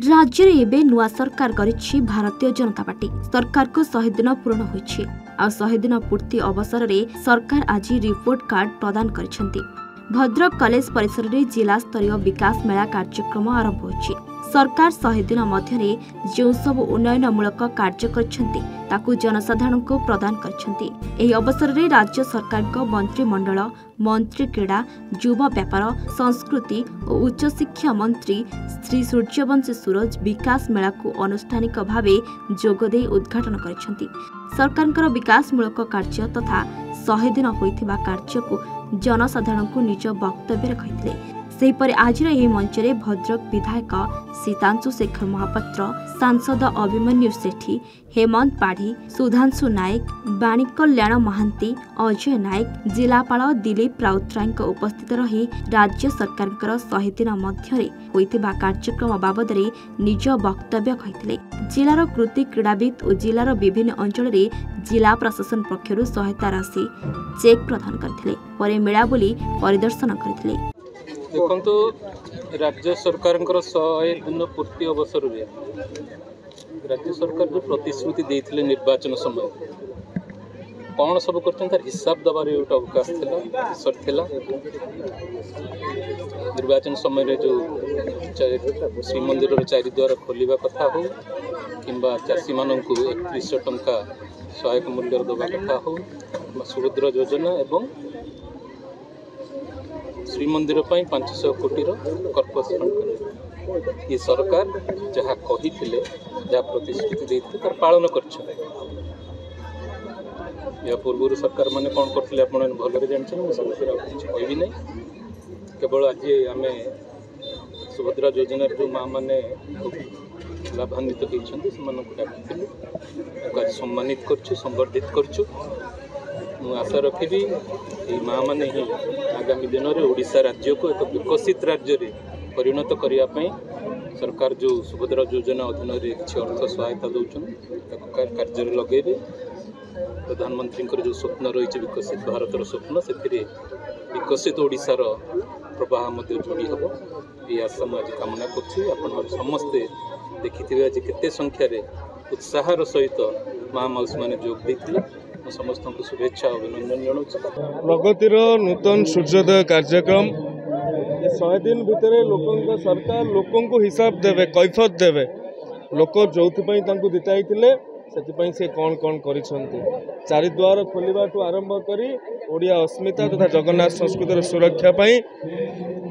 राज्य में एबे नुआ सरकार करिछि भारतीय जनता पार्टी। सरकार को 100 दिन पूर्ण होइछि। आ 100 दिन पूर्ति अवसर में सरकार आज रिपोर्ट कार्ड प्रदान करिसेंति। भद्रक कॉलेज परिसर में जिला स्तरीय विकास मेला कार्यक्रम आरंभ होइछि। सरकार 100 दिन मध्य जो सब उन्नयनमूलक कार्य करछंती ताकू जनसाधारण को प्रदान करछंती। एही अवसर में राज्य सरकार को मंत्रिमंडल मंत्री क्रीड़ा युवा व्यापार संस्कृति और उच्च शिक्षा मंत्री श्री सूर्यवंशी सूरज विकास मेला को अनुष्ठानिक भावे जोगदे उद्घाटन करछंती। सरकार विकासमूलक कार्य तथा 100 दिन होइथिबा कार्य को जनसाधारण को निज वक्तव्य रखिथिले। सेहीपरि आज मंच में भद्रक विधायक सीतांशु शेखर महापात्र, सांसद अभिमन्यु सेठी, हेमंत पाढ़ी, सुधांशु नायक, बाणी कल्याण महांती, अजय नायक, जिलापाल दिलीप राउतराय उपस्थित रही राज्य सरकार 100 दिन मध्य होइथिबा कार्यक्रम बाबद निज वक्तव्य कहिथिले। जिलार कृति क्रीड़ाविद और जिलार विभिन्न अंचल में जिला प्रशासन पक्षर सहायता राशि चेक प्रदान करथिले। परे मेला बुली परिदर्शन करथिले। देखो राज्य सरकार 100 दिन पूर्ति अवसर में राज्य सरकार जो प्रतिश्रुति देते निर्वाचन समय कौन सब कर हिसाब दबार गोटे अवकाश था। निर्वाचन समय जो श्रीमंदिर चारिद्वार खोलिबा कथा हो किंबा चाषी मान 3100 टंका सहायक मूल्य दबा कथा हो, सुभद्रा योजना एवं श्रीमंदिर 500 कोटी कर्पस फंड ये सरकार जहाँ कही जहाँ प्रतिश्रुति देते तार पालन कर। पूर्व सरकार माने कौन करते भलरे जानते कुछ कहबी ना। केवल आज आम सुभद्रा योजना जो माँ मैंने लाभान्वित होती आज सम्मानित कर संवर्धित कर आशा रखी ये माँ मैंने ही आगामी दिन में ओडिशा राज्य को एक विकसित राज्य में परिणत करने सरकार जो सुभद्रा योजना अधीन किसी अर्थ सहायता दौरान कार्य लगे। प्रधानमंत्री जो स्वप्न रही विकसित भारत स्वप्न से विकसित ओडिशार प्रवाह जोड़ी हम ये आशा मुझे कामना कर समस्ते देखिए आज केते संख्यार उत्साहर सहित माँ मौसी मैंने जोग देते। समस्त को शुभेच्छा अभिनंदन जनाऊँ। प्रगतिर नूतन सूर्योदय कार्यक्रम 100 दिन भितर लोक सरकार लोकों को हिसाब देवे कैफत देवे लोक जो जिताई से कौन कौन करिसेंती चारिद्वार खोलिबा आरंभ करी ओडिया अस्मिता तथा जगन्नाथ संस्कृतिर सुरक्षा पाई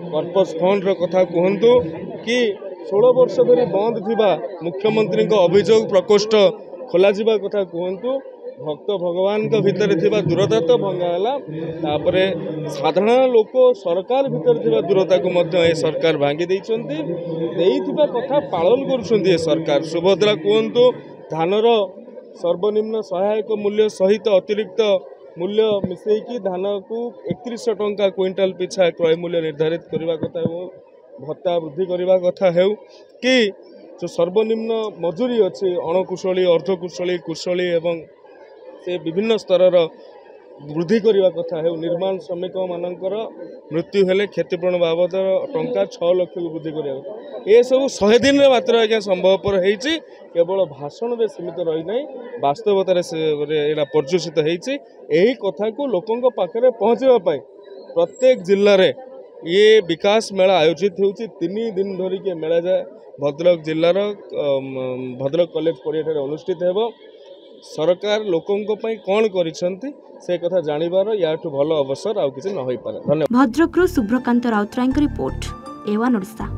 कर्पस फंड कथा कहतु कि 16 वर्ष धरी बंद थिबा मुख्यमंत्री अभियोग प्रकोष्ठ खोल कथा कहतु। भक्त भगवान भितर थिबा दूरता तो भंगाला तापरे साधारण लोक सरकार भितर थिबा दूरता को मध्य ए सरकार भांगी देइथिबा कथा पालन करुछंती। सरकार सुभद्रा कहतु धानर सर्वनिम्न सहायक मूल्य सहित अतिरिक्त मूल्य मिसेकी धान को 3100 टंका क्विंटाल पिछा क्रय मूल्य निर्धारित करने कथा भत्ता वृद्धि करने कथा है कि जो सर्वनिम्न मजूरी अच्छी अणकुशली अर्धकुशली कुशली एवं से विभिन्न स्तर वृद्धि करने कथा है। निर्माण श्रमिक मानकर मृत्यु हेले क्षतिपूरण बाबद टंका 6 लाख को वृद्धि कर ये सब 100 दिन में मात्र आज्ञा संभवपर होती केवल भाषण में सीमित रही ना वास्तवतार पर्युषित होती। यही कथा को लोकों पाखे पहुँचापी प्रत्येक जिले में ये विकास मेला आयोजित होती 3 दिन धरिकी मेला जाए भद्रक जिलार भद्रक कॉलेज पड़िया अनुष्ठित हो। सरकार लोकों कौन करिसेंती से कथा जानिबार याठू भल अवसर आउ किसी न होई पारे। धन्यवाद। भद्रक सुब्रकांत राउतराय रिपोर्ट, एवान ओडिशा।